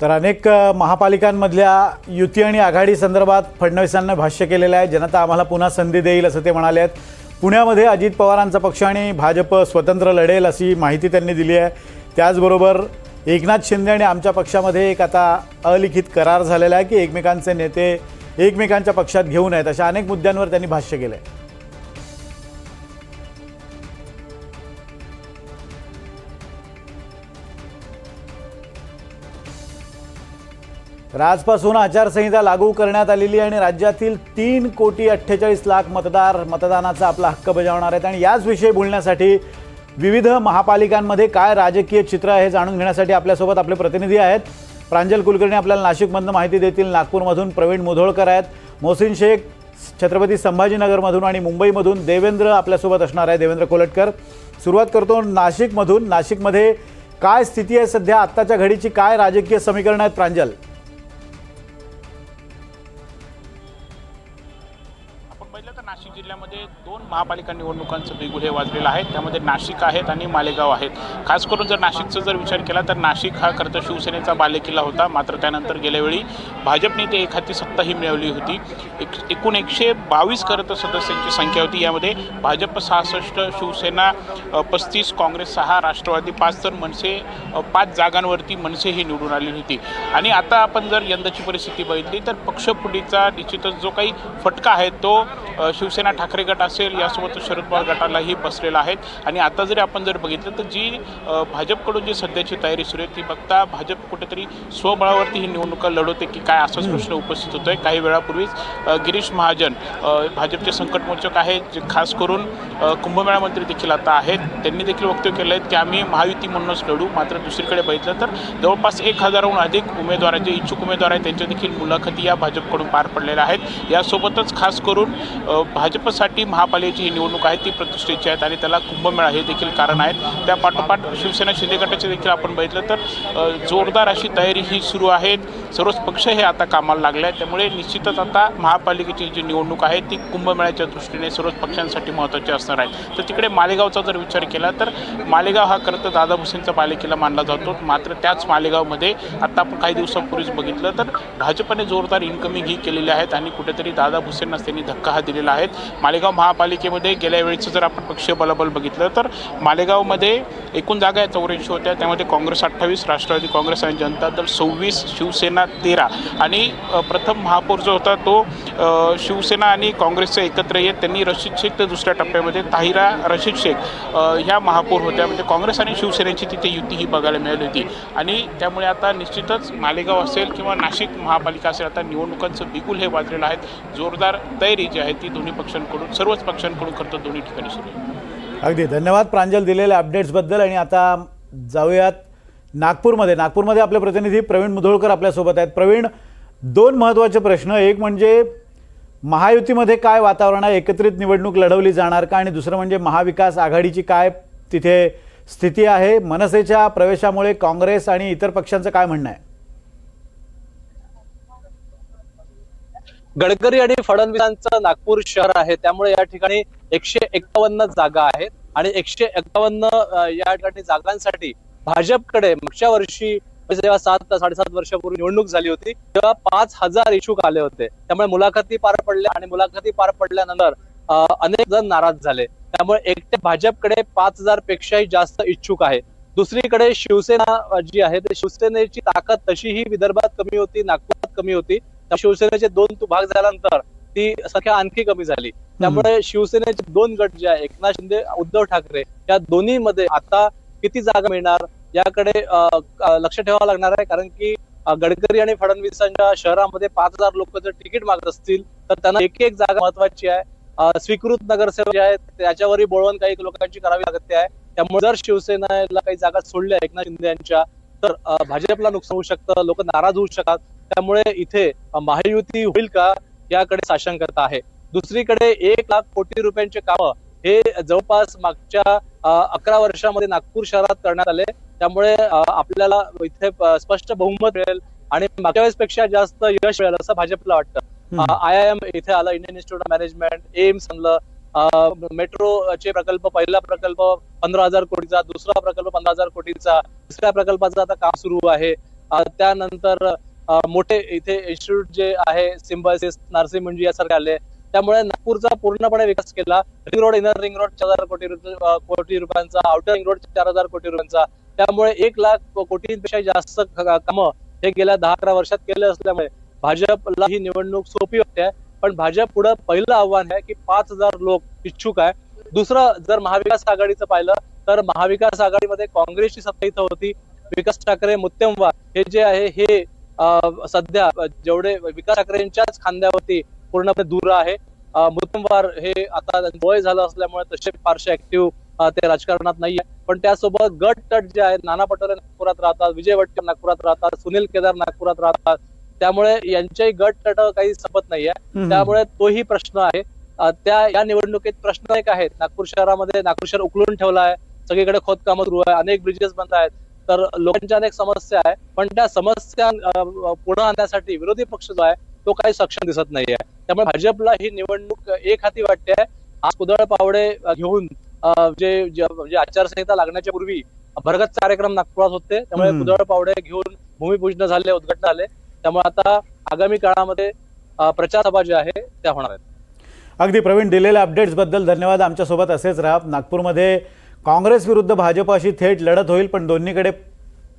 तर अनेक महापालिकांमधल्या युती आणि आघाडी संदर्भात फडणवीसांना भाष्य केलेलं आहे. जनता आम्हाला पुन्हा संधी देईल असं ते म्हणाले आहेत. पुण्यामध्ये अजित पवारांचा पक्ष आणि भाजप स्वतंत्र लढेल अशी माहिती त्यांनी दिली आहे. त्याचबरोबर एकनाथ शिंदे आणि आमच्या पक्षामध्ये एक आता अलिखित करार झालेला आहे की एकमेकांचे नेते एकमेकांच्या पक्षात घेऊन आहेत. अशा अनेक मुद्द्यांवर त्यांनी भाष्य केलं आहे. तर आजपासून आचारसंहिता लागू करण्यात आलेली आणि राज्यातील 3,48,00,000 मतदार मतदानाचा आपला हक्क बजावणार आहेत. आणि याच विषयी बोलण्यासाठी विविध महापालिकांमध्ये काय राजकीय चित्र आहे हे जाणून घेण्यासाठी आपल्यासोबत आपले प्रतिनिधी आहेत. प्रांजल कुलकर्णी आपल्याला नाशिकमधून माहिती देतील. नागपूरमधून प्रवीण मुधोळकर आहेत. मोहसिन शेख छत्रपती संभाजीनगरमधून आणि मुंबईमधून देवेंद्र आपल्यासोबत असणार आहे. देवेंद्र कोलटकर. सुरुवात करतो नाशिकमधून. नाशिकमध्ये काय स्थिती आहे सध्या? आत्ताच्या घडीची काय राजकीय समीकरण आहेत प्रांजल? नाशिक जिल्ह्यामध्ये 2 महापालिका निवडणुकांचं बिगुल हे वाजलेलं आहे. त्यामध्ये नाशिक आहेत आणि मालेगाव आहेत. खास करून जर नाशिकचा जर विचार केला तर नाशिक हा खरं तर शिवसेनेचा बालेकिल्ला होता. मात्र त्यानंतर गेल्या वेळी भाजपने ते एखादी सत्ताही मिळवली होती. एकूण 122 खरं तर सदस्यांची संख्या होती. यामध्ये भाजप 66, शिवसेना 35, काँग्रेस 6, राष्ट्रवादी 5 तर मनसे 5 जागांवरती मनसे ही निवडून आली होती. आणि आता आपण जर यंदाची परिस्थिती बघितली तर पक्षफुटीचा निश्चितच जो काही फटका आहे तो शिवसेना ठाकरे गट असेल यासोबत शरद पवार गटालाही बसलेला आहे. आणि आता जरी आपण जर बघितलं तर जी भाजपकडून जी सध्याची तयारी सुरू आहे ती बघता भाजप कुठेतरी स्वबळावरती ही निवडणुका लढवते की काय असाच प्रश्न उपस्थित होतोय. काही वेळापूर्वीच गिरीश महाजन भाजपचे संकटमोचक आहेत, जे खास करून कुंभमेळा मंत्री देखील आता आहेत, त्यांनी देखील वक्तव्य केलं आहे की आम्ही महायुती म्हणूनच लढू. मात्र दुसरीकडे बघितलं तर जवळपास 1,000हून अधिक उमेदवार जे इच्छुक उमेदवार आहेत त्यांच्या देखील मुलाखती या भाजपकडून पार पडलेल्या आहेत. यासोबतच खास करून भाजपसाठी महापालिकेची ही निवडणूक आहे ती प्रतिष्ठेची आहेत आणि त्याला कुंभमेळा हे देखील कारण आहेत. त्या पाठोपाठ शिवसेना शिंदे गटाचे देखील आपण बघितलं तर जोरदार अशी तयारी ही सुरू आहे. सर्वच पक्ष हे आता कामाला लागले आहेत. त्यामुळे निश्चितच आता महापालिकेची जी निवडणूक आहे ती कुंभमेळ्याच्या दृष्टीने सर्वच पक्षांसाठी महत्त्वाची असणार आहे. तर तिकडे मालेगावचा जर विचार केला तर मालेगाव हा खरं तर दादा भुसेंचा बालेकिल्ला मानला जातो. मात्र त्याच मालेगावमध्ये आता आपण काही दिवसांपूर्वीच बघितलं तर भाजपने जोरदार इन्कमिंग ही केलेली आहेत आणि कुठेतरी दादा भुसेंनाच त्यांनी धक्का हा दिलेला आहे. मालेगाव महापालिकेमध्ये गेल्या वेळीचं जर आपण पक्षीय बलाबल बघितलं तर मालेगावमध्ये एकूण जागा 84 होत्या. त्यामध्ये काँग्रेस 28, राष्ट्रवादी काँग्रेस आणि जनता दल 26, शिवसेना 13 आणि प्रथम महापौर जो होता तो शिवसेना आणि काँग्रेसचे एकत्र येत त्यांनी रशीद शेख तर दुसऱ्या टप्प्यामध्ये ताहिरा रशीद शेख ह्या महापौर होत्या. म्हणजे काँग्रेस आणि शिवसेनेची तिथे युती ही बघायला मिळाली होती. आणि त्यामुळे आता निश्चितच मालेगाव असेल किंवा नाशिक महापालिका असेल आता निवडणुकांचं बिगुल हे वाजलेलं आहे. जोरदार तयारी जी आहे ती दोन्ही पक्षांकडून सर्वच पक्षांकडून खरं तर दोन्ही ठिकाणी सुरू आहे. अगदी धन्यवाद प्रांजल दिलेल्या अपडेट्सबद्दल. आणि आता जाऊयात नागपूरमध्ये आपले प्रतिनिधी प्रवीण मुधोळकर आपल्यासोबत आहेत. प्रवीण, 2 महत्त्वाचे प्रश्न. एक म्हणजे महायुतीमध्ये काय वातावरण आहे, एकत्रित निवडणूक लढवली जाणार का? आणि दुसरं म्हणजे महाविकास आघाडीची काय तिथे स्थिती आहे? मनसेच्या प्रवेशामुळे काँग्रेस आणि इतर पक्षांचं काय म्हणणं आहे? गडकरी आणि फडणवीसांचं नागपूर शहर आहे त्यामुळे या ठिकाणी 151 जागा आहेत आणि 151 या ठिकाणी जागांसाठी भाजपकडे मागच्या वर्षी जेव्हा 7-7.5 वर्षापूर्वी निवडणूक झाली होती तेव्हा 5,000 इच्छुक आले होते. त्यामुळे मुलाखती पार पडल्या आणि मुलाखती पार पडल्यानंतर अनेक जण नाराज झाले. त्यामुळे एकट्या भाजपकडे 5,000 पेक्षाही जास्त इच्छुक आहे. दुसरीकडे शिवसेना जी आहे ते शिवसेनेची ताकद तशीही विदर्भात कमी होती, नागपुरात कमी होती. शिवसेनेचे 2 भाग झाल्यानंतर ती संख्या आणखी कमी झाली. त्यामुळे शिवसेनेचे 2 गट जे आहे एकनाथ शिंदे उद्धव ठाकरे या दोन्ही मध्ये आता किती जागा मिळणार याकडे लक्ष ठेवावं लागणार आहे. कारण की गडकरी आणि फडणवीसांच्या शहरामध्ये 5,000 लोक जर तिकीट मागत असतील तर त्यांना एक जागा महत्वाची आहे. स्वीकृत नगरसेवक जे आहेत त्याच्यावरही बोळवण काही लोकांची करावी लागते आहे. त्यामुळे जर शिवसेनेला काही जागा सोडल्या एकनाथ शिंदे यांच्या तर भाजपला नुकसान होऊ शकतं, लोक नाराज होऊ शकतात. त्यामुळे इथे महायुती होईल का याकडे साशंकता आहे. दुसरीकडे 1,00,000 कोटी रुपयांचे कामं हे जवळपास मागच्या 11 वर्षामध्ये नागपूर शहरात करण्यात आले. त्यामुळे आपल्याला इथे स्पष्ट बहुमत मिळेल आणि मागच्या वेळेसपेक्षा जास्त यश मिळेल असं भाजपला वाटतं. IIM इथे आलं, Indian institute of management, AIIMS आणलं, मेट्रोचे प्रकल्प, पहिला प्रकल्प 15,000 कोटीचा, दुसरा प्रकल्प 15,000 कोटीचा, तिसऱ्या प्रकल्पाचं आता काम सुरू आहे. त्यानंतर मोठे इथे इन्स्टिट्यूट जे आहे सिम्बायसिस, नार्सिंग म्हणजे यासारखे आले. त्यामुळे नागपूरचा पूर्णपणे विकास केला. Ring road, inner ring road 4,000 कोटी रुपयांचा, आउटर रिंग रोड 4,000 कोटी रुपयांचा. त्यामुळे 1,00,000 कोटींपेक्षा जास्त कामं हे गेल्या 10-11 वर्षात केले असल्यामुळे भाजपला ही निवडणूक सोपी वाटते. पण भाजप पुढे पहिलं आव्हान आहे की 5,000 लोक इच्छुक आहे. दुसरं, जर महाविकास आघाडीचं पाहिलं तर महाविकास आघाडीमध्ये काँग्रेसची सत्ता इथं होती. विकास ठाकरे, मुत्तेमवार हे जे आहे हे सध्या जेवढे विकास ठाकरेंच्याच खांद्यावरती पूर्णपणे दूर आहे. मुत्तेमवार हे आता वय झालं असल्यामुळे तसे फारसे ऍक्टिव्ह ते राजकारणात नाहीये. पण त्यासोबत गट तट जे आहेत, नाना पटोले नागपुरात राहतात, विजय वट्टे नागपुरात राहतात, सुनील केदार नागपुरात राहतात. त्यामुळे यांच्याही गट तट काही संपत नाहीये. त्यामुळे तोही प्रश्न आहे. या निवडणुकीत प्रश्न एक आहेत. नागपूर शहरामध्ये नागपूर शहर उकळून ठेवला आहे. सगळीकडे खोदकामं सुरू आहे, अनेक ब्रिजेस बंद आहेत. तर लोकांच्या अनेक समस्या आहे. पण त्या समस्या पुढे आणण्यासाठी विरोधी पक्ष जो आहे तो काही सक्षम दिसत नाहीये. त्यामुळे भाजपला ही निवडणूक एक हाती वाटते. आज कुदळ पावडे घेऊन जे आचारसंहिता लागण्याच्या पूर्वी भरगत कार्यक्रम नागपुरात होते. त्यामुळे कुदळ पावडे घेऊन भूमिपूजन झाले, उद्घाटन झाले. त्यामुळे आता आगामी काळामध्ये प्रचार सभा ज्या आहे त्या होणार आहेत. अगदी प्रवीण, दिलेल्या अपडेट्स बद्दल धन्यवाद. आमच्यासोबत असेच राहा. नागपूरमध्ये काँग्रेस विरुद्ध भाजप अशी थेट लढत होईल, पण दोन्हीकडे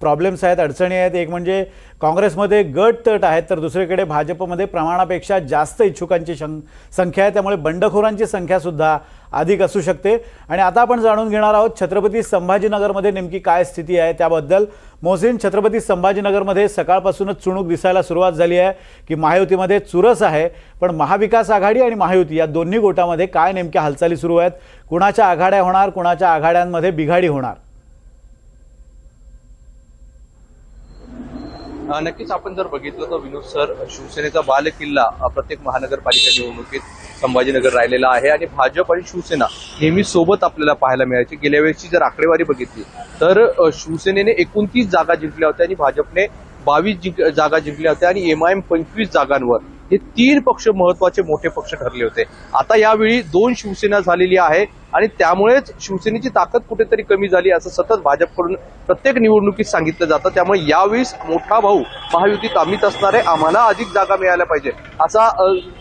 प्रॉब्लेम्स आहेत, अडचणी आहेत. एक म्हणजे काँग्रेसमध्ये गट तट आहेत, तर दुसरीकडे भाजपमध्ये प्रमाणापेक्षा जास्त इच्छुकांची संख्या आहे. त्यामुळे बंडखोरांची संख्यासुद्धा अधिक असू शकते. आणि आता आपण जाणून घेणार आहोत छत्रपती संभाजीनगरमध्ये नेमकी काय स्थिती आहे त्याबद्दल. मोहसिन, छत्रपती संभाजीनगरमध्ये सकाळपासूनच चुणूक दिसायला सुरुवात झाली आहे की महायुतीमध्ये चुरस आहे. पण महाविकास आघाडी आणि महायुती या दोन्ही गोटामध्ये काय नेमक्या हालचाली सुरू आहेत? कुणाच्या आघाड्या होणार, कुणाच्या आघाड्यांमध्ये बिघाडी होणार? नक्कीच आपण जर बघितलं तर विनोद सर, शिवसेनेचा बालेकिल्ला प्रत्येक महानगरपालिका निवडणुकीत संभाजीनगर राहिलेला आहे आणि भाजप आणि शिवसेना नेहमी सोबत आपल्याला पाहायला मिळायची. गेल्या वेळेची जर आकडेवारी बघितली तर शिवसेनेने 29 जागा जिंकल्या होत्या आणि भाजपने 22 जागा जिंकल्या होत्या आणि MIM 25 जागांवर. हे 3 पक्ष महत्वाचे मोठे पक्ष ठरले होते. आता यावेळी 2 शिवसेना झालेली आहे आणि त्यामुळेच शिवसेनेची ताकद कुठेतरी कमी झाली असं सतत भाजपकडून प्रत्येक निवडणुकीत सांगितलं जातं. त्यामुळे यावेळी मोठा भाऊ महायुतीत आम्हीच असणार आहे, आम्हाला अधिक जागा मिळायला पाहिजे असा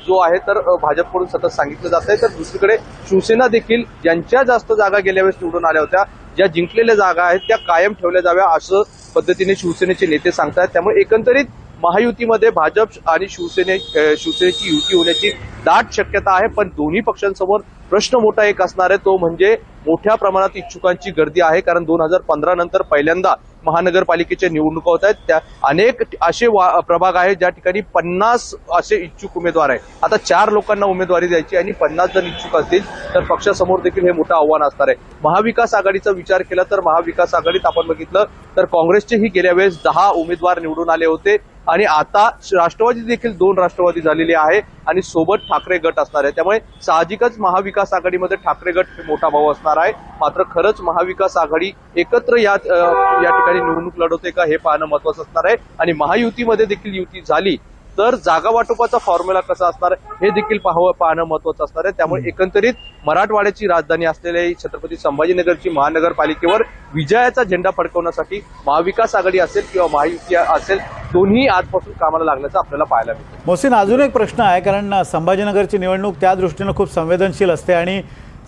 जो आहे तर भाजपकडून सतत सांगितलं जात आहे. तर दुसरीकडे शिवसेना देखील ज्यांच्या जास्त जागा गेल्या वेळेस निवडून आल्या होत्या, ज्या जिंकलेल्या जागा आहेत त्या कायम ठेवल्या जाव्या असं पद्धतीने शिवसेनेचे नेते सांगतायत. त्यामुळे एकंदरीत महायुतीमध्ये भाजप आणि शिवसेनेची युती होण्याची दाट शक्यता आहे. पण दोन्ही पक्षांसमोर प्रश्न मोठा एक असणार आहे, तो म्हणजे मोठ्या प्रमाणात इच्छुकांची गर्दी आहे. कारण 2015 नंतर पहिल्यांदा महानगरपालिकेच्या निवडणुका होत आहेत. त्या अनेक असे प्रभाग आहेत ज्या ठिकाणी 50 असे इच्छुक उमेदवार आहेत. आता 4 लोकांना उमेदवारी द्यायची आणि 50 जण इच्छुक असतील तर पक्षासमोर देखील हे मोठं आव्हान असणार आहे. महाविकास आघाडीचा विचार केला तर महाविकास आघाडीत आपण बघितलं तर काँग्रेसचेही गेल्या वेळेस 10 उमेदवार निवडून आले होते आणि आता राष्ट्रवादी देखील 2 राष्ट्रवादी झालेली आहे आणि सोबत ठाकरे गट असणार आहे. त्यामुळे साहजिकच महाविकास आघाडीमध्ये ठाकरे गट हे मोठा भाऊ असणार आहे. मात्र खरंच महाविकास आघाडी एकत्र या ठिकाणी निवडणूक लढवते का हे पाहणं महत्वाचं असणार आहे. आणि महायुतीमध्ये देखील युती झाली तर जागा वाटपाचा फॉर्म्युला कसा असणार हे देखील पाहणं महत्वाचं असणार आहे. त्यामुळे एकंदरीत मराठवाड्याची राजधानी असलेल्या छत्रपती संभाजीनगरची महानगरपालिकेवर विजयाचा झेंडा फडकवण्यासाठी महाविकास आघाडी असेल किंवा महायुती असेल, दोन्ही आजपासून कामाला लागल्याचं आपल्याला पाहायला मिळतं. मोहसिन, अजून एक प्रश्न आहे, कारण संभाजीनगरची निवडणूक त्या दृष्टीनं खूप संवेदनशील असते आणि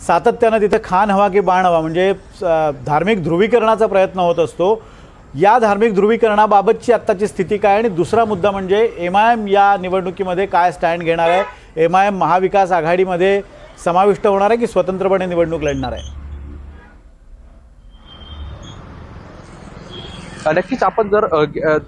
सातत्यानं तिथे खान हवा की बाण हवा म्हणजे धार्मिक ध्रुवीकरणाचा प्रयत्न होत असतो. या धार्मिक ध्रुवीकरणाबाबतची आत्ताची स्थिती काय? आणि दुसरा मुद्दा म्हणजे MIM या निवडणुकीमध्ये काय स्टँड घेणार आहे? MIM महाविकास आघाडीमध्ये समाविष्ट होणार आहे की स्वतंत्रपणे निवडणूक लढणार आहे? नक्कीच आपण जर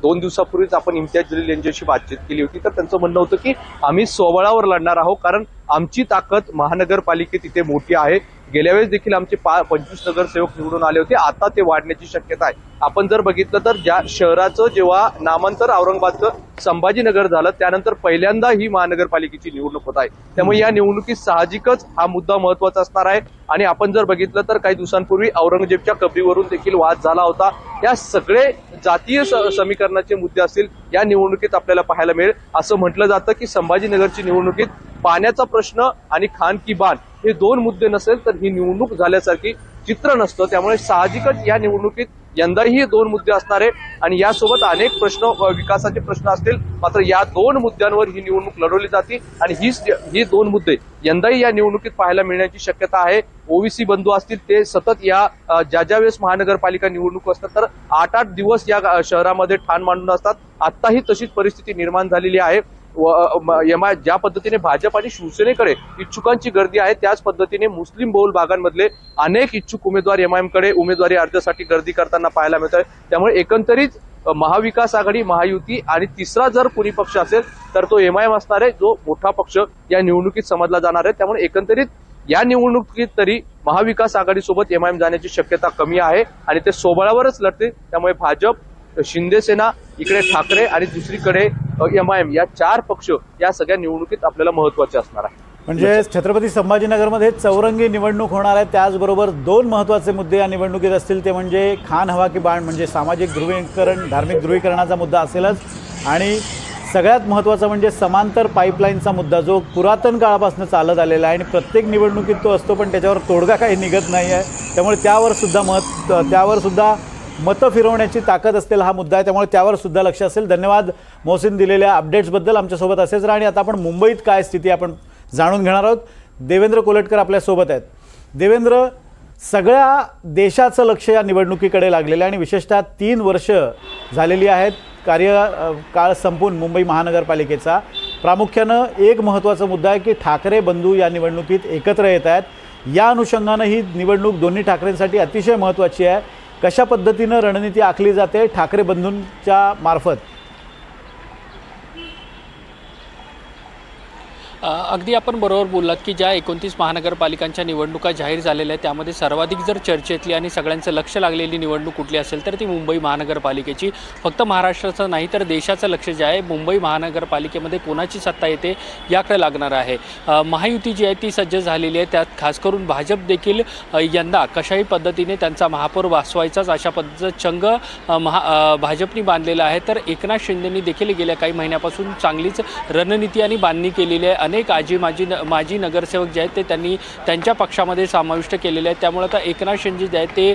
2 दिवसापूर्वीच आपण इम्तियाज जलील यांच्याशी बातचीत केली होती तर त्यांचं म्हणणं होतं की आम्ही स्वबळावर लढणार आहोत, कारण आमची ताकद महानगरपालिकेत इथे मोठी आहे. गेल्या वेळेस देखील आमचे 25 नगरसेवक निवडून आले होते, आता ते वाढण्याची शक्यता आहे. आपण जर बघितलं तर ज्या शहराचं जेव्हा नामांतर औरंगाबादचं संभाजीनगर झालं त्यानंतर पहिल्यांदा ही महानगरपालिकेची निवडणूक होत आहे. त्यामुळे या निवडणुकीत साहजिकच हा मुद्दा महत्वाचा असणार आहे. आणि आपण जर बघितलं तर काही दिवसांपूर्वी औरंगजेबच्या कबरीवरून देखील वाद झाला होता. या सगळे जातीय समीकरणाचे मुद्दे असतील या निवडणुकीत आपल्याला पाहायला मिळेल. असं म्हटलं जातं की संभाजीनगरची निवडणुकीत पाण्याचा प्रश्न आणि खान की बाण हे 2 मुद्दे नसेल तर ही निवडणूक झाल्यासारखी चित्र नसतं. त्यामुळे साहजिकच या निवडणुकीत यंदाही हे दोन मुद्दे असणार आहे आणि यासोबत अनेक प्रश्न विकासाचे प्रश्न असतील, मात्र या दोन मुद्द्यांवर ही निवडणूक लढवली जाते आणि ही दोन मुद्दे यंदाही या निवडणुकीत पाहायला मिळण्याची शक्यता आहे। ओबीसी बंधू असतील ते सतत या ज्या वेळेस महानगरपालिका निवडणूक असतात तर 8-8 दिवस या शहरामध्ये ठाण मांडून असतात। आताही तशीच परिस्थिती निर्माण झालेली आहे। ज्या पद्धतीने भाजप आणि शिवसेनेकडे इच्छुकांची गर्दी आहे त्याच पद्धतीने मुस्लिम बहुल भागांमधले अनेक इच्छुक उमेदवार एमआयएम कडे उमेदवारी अर्जासाठी गर्दी करताना पाहायला मिळत आहे। त्यामुळे एकंदरीत महाविकास आघाडी, महायुती आणि तिसरा जर कोणी पक्ष असेल तर तो एमआयएम असणार आहे, जो मोठा पक्ष या निवडणुकीत समजला जाणार आहे। त्यामुळे एकंदरीत या निवडणुकीत तरी महाविकास आघाडीसोबत एमआयएम जाण्याची शक्यता कमी आहे आणि ते सोबळावरच लढते। त्यामुळे भाजप, शिंदे सेना, इकडे ठाकरे आणि दुसरीकडे एमआयएम या चार पक्ष या सगळ्या निवडणुकीत आपल्याला महत्वाचे असणार आहे। म्हणजे छत्रपती संभाजीनगरमध्ये चौरंगी निवडणूक होणार आहे। त्याचबरोबर दोन महत्त्वाचे मुद्दे या निवडणुकीत असतील, ते म्हणजे खान हवा की बाण, म्हणजे सामाजिक ध्रुवीकरण, धार्मिक ध्रुवीकरणाचा मुद्दा असेलच, आणि सगळ्यात महत्त्वाचा म्हणजे समांतर पाईपलाईनचा मुद्दा, जो पुरातन काळापासून चालत आलेला आहे आणि प्रत्येक निवडणुकीत तो असतो, पण त्याच्यावर तोडगा काही निघत नाही आहे। त्यामुळे त्यावर सुद्धा मतं फिरवण्याची ताकद असलेला हा मुद्दा आहे, त्यामुळे त्यावर सुद्धा लक्ष असेल। धन्यवाद मोहसिन, दिलेल्या अपडेट्सबद्दल। आमच्यासोबत असेच राहा आणि आता आपण मुंबईत काय स्थिती आपण जाणून घेणार आहोत। देवेंद्र कोलटकर आपल्यासोबत आहेत। देवेंद्र, सगळ्या देशाचं लक्ष या निवडणुकीकडे लागलेलं आहे आणि विशेषतः 3 वर्ष झालेली आहेत कार्यकाळ संपून मुंबई महानगरपालिकेचा। प्रामुख्यानं एक महत्त्वाचा मुद्दा आहे की ठाकरे बंधू या निवडणुकीत एकत्र येत आहेत। या अनुषंगानं ही निवडणूक दोन्ही ठाकरेंसाठी अतिशय महत्त्वाची आहे। कशा पद्धतीनं रणनीती आखली जाते ठाकरे बंधूंच्या मार्फत? अगदी आपण बरोबर बोललात की ज्या 29 महानगरपालिकांच्या निवडणुका जाहीर झालेल्या आहेत त्यामध्ये सर्वाधिक जर चर्चेतली आणि सगळ्यांचं लक्ष लागलेली निवडणूक कुठली असेल तर ती मुंबई महानगरपालिकेची। फक्त महाराष्ट्राचं नाही तर देशाचं लक्ष जे आहे मुंबई महानगरपालिकेमध्ये कोणाची सत्ता येते याकडे लागणार आहे। महायुती जी आहे ती सज्ज झालेली आहे, त्यात खास करून भाजप देखील यंदा कशाही पद्धतीने त्यांचा महापौर वाचवायचाच अशा पद्धतीचं चंग भाजपनी बांधलेलं आहे। तर एकनाथ शिंदेंनी देखील गेल्या काही महिन्यापासून चांगलीच रणनीती आणि बांधणी केलेली आहे। अनेक माजी नगरसेवक जे आहेत ते त्यांनी त्यांच्या पक्षामध्ये समाविष्ट केलेले आहेत। त्यामुळे आता एकनाथ शिंदे जे आहेत ते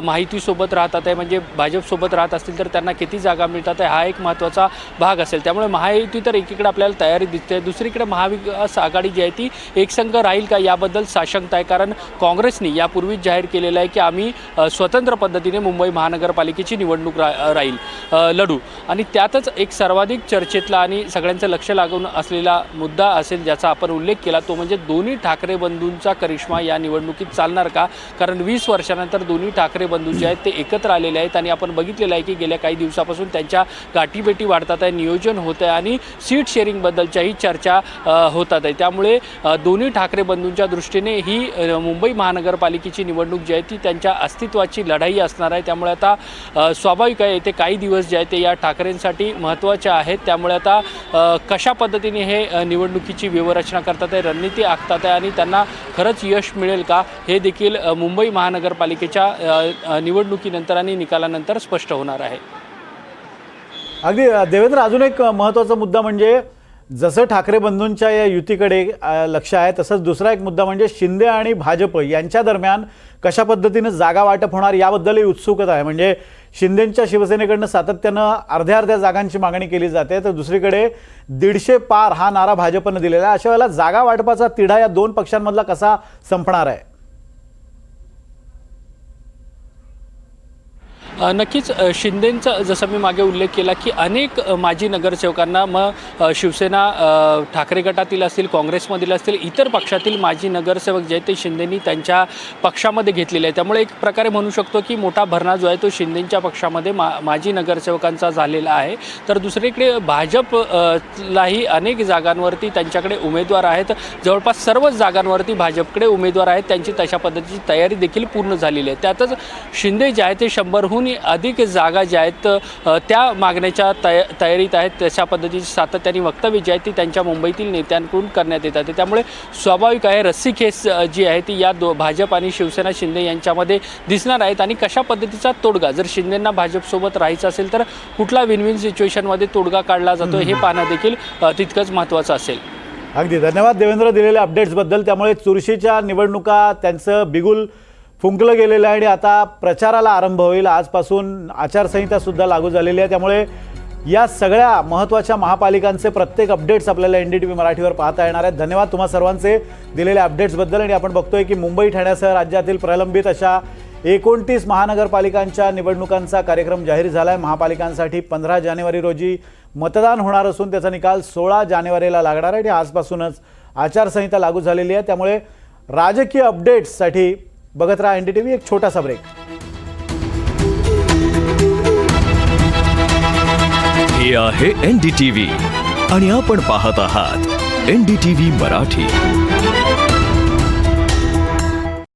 महायुतीसोबत राहतात आहे, म्हणजे भाजपसोबत राहत असतील तर त्यांना किती जागा मिळतात आहे हा एक महत्त्वाचा भाग असेल। त्यामुळे महायुती तर एकीकडे आपल्याला तयारी दिसते, दुसरीकडे महाविकास आघाडी जी आहे ती एकसंघ राहील का याबद्दल साशंकता आहे। कारण काँग्रेसने यापूर्वीच जाहीर केलेलं आहे की आम्ही स्वतंत्र पद्धतीने मुंबई महानगरपालिकेची निवडणूक लढू, आणि त्यातच एक सर्वाधिक चर्चेतला आणि सगळ्यांचं लक्ष लागून असलेला मुद्दा असेल ज्याचा आपण उल्लेख केला तो म्हणजे दोन्ही ठाकरे बंधूंचा करिश्मा या निवडणुकीत चालणार का? कारण 20 वर्षानंतर दोन्ही ठाकरे बंधू जे आहेत ते एकत्र आलेले आहेत आणि आपण बघितलेलं आहे की गेल्या काही दिवसापासून त्यांच्या गाठीभेटी वाढतात आहे, नियोजन होत आहे आणि सीट शेअरिंगबद्दलच्याही चर्चा होतात आहे। त्यामुळे दोन्ही ठाकरे बंधूंच्या दृष्टीने ही मुंबई महानगरपालिकेची निवडणूक जी आहे ती त्यांच्या अस्तित्वाची लढाई असणार आहे। त्यामुळे आता स्वाभाविक आहे येथे काही दिवस जे आहे ते या ठाकरेंसाठी महत्त्वाचे आहेत। त्यामुळे आता कशा पद्धतीने हे निवडणुकीची व्यवस्था करतात आहे, रणनीती आखतात आहे आणि त्यांना खरंच यश मिळेल का हे देखील मुंबई महानगरपालिकेच्या निवडणुकीनंतर आणि निकालानंतर स्पष्ट होणार आहे। अगदी देवेंद्र, अजून एक महत्त्वाचा मुद्दा म्हणजे जसं ठाकरे बंधूंच्या या युतीकडे लक्ष आहे तसंच दुसरा एक मुद्दा म्हणजे शिंदे आणि भाजप यांच्या दरम्यान कशा पद्धतीनं जागा वाटप होणार याबद्दलही उत्सुकता आहे। म्हणजे शिंदेंच्या शिवसेनेकडनं सातत्यानं अर्ध्या जागांची मागणी केली जाते, तर दुसरीकडे 150 पार हा नारा भाजपनं दिलेला आहे। अशा वेळेला जागा वाटपाचा तिढा या दोन पक्षांमधला कसा संपणार आहे? नक्कीच शिंदेंचा जसं मी मागे उल्लेख केला की अनेक माजी नगरसेवकांना मग शिवसेना ठाकरे गटातील असतील, काँग्रेसमधील असतील, इतर पक्षातील माजी नगरसेवक जे आहेत ते शिंदेंनी त्यांच्या पक्षामध्ये घेतलेले आहे। त्यामुळे एक प्रकारे म्हणू शकतो की मोठा भरणा जो आहे तो शिंदेंच्या पक्षामध्ये माजी नगरसेवकांचा झालेला आहे। तर दुसरीकडे भाजपलाही अनेक जागांवरती त्यांच्याकडे उमेदवार आहेत, जवळपास सर्वच जागांवरती भाजपकडे उमेदवार आहेत, त्यांची तशा पद्धतीची तयारी देखील पूर्ण झालेली आहे। त्यातच शिंदे जे आहे ते 100हून अधिक जागा ज्या आहेत त्या मागण्याच्या तयारीत आहेत। तशा पद्धतीची सातत्याने वक्तव्य जी आहेत ती त्यांच्या मुंबईतील नेत्यांकडून करण्यात येतात। त्यामुळे स्वाभाविक आहे रस्सीखेच जी आहे ती या भाजप आणि शिवसेना शिंदे यांच्यामध्ये दिसणार आहेत। आणि कशा पद्धतीचा तोडगा, जर शिंदेंना भाजपसोबत राहायचं असेल तर कुठला विन विन सिच्युएशनमध्ये तोडगा काढला जातो हे पाहणं देखील तितकंच महत्त्वाचं असेल। अगदी धन्यवाद देवेंद्र दिलेल्या अपडेट्सबद्दल। त्यामुळे चुरशीच्या निवडणुका त्यांचं बिगुल फुंकलं गेलेलं आहे आणि आता प्रचाराला आरंभ होईल. आजपासून आचारसंहितासुद्धा लागू झालेली आहे. त्यामुळे या सगळ्या महत्त्वाच्या महापालिकांचे प्रत्येक अपडेट्स आपल्याला NDTV मराठीवर पाहता येणार आहेत. धन्यवाद तुम्हा सर्वांचे दिलेल्या अपडेट्सबद्दल. आणि आपण बघतोय की मुंबई ठाण्यासह राज्यातील प्रलंबित अशा 29 महानगरपालिकांच्या निवडणुकांचा कार्यक्रम जाहीर झाला आहे. महापालिकांसाठी 15 जानेवारी रोजी मतदान होणार असून त्याचा निकाल 16 जानेवारीला लागणार आहे. आणि आजपासूनच आचारसंहिता लागू झालेली आहे. त्यामुळे राजकीय अपडेट्ससाठी बघत राहा NDTV. एक छोटासा ब्रेक. हे आहे NDTV आणि आपण पाहत आहात NDTV मराठी.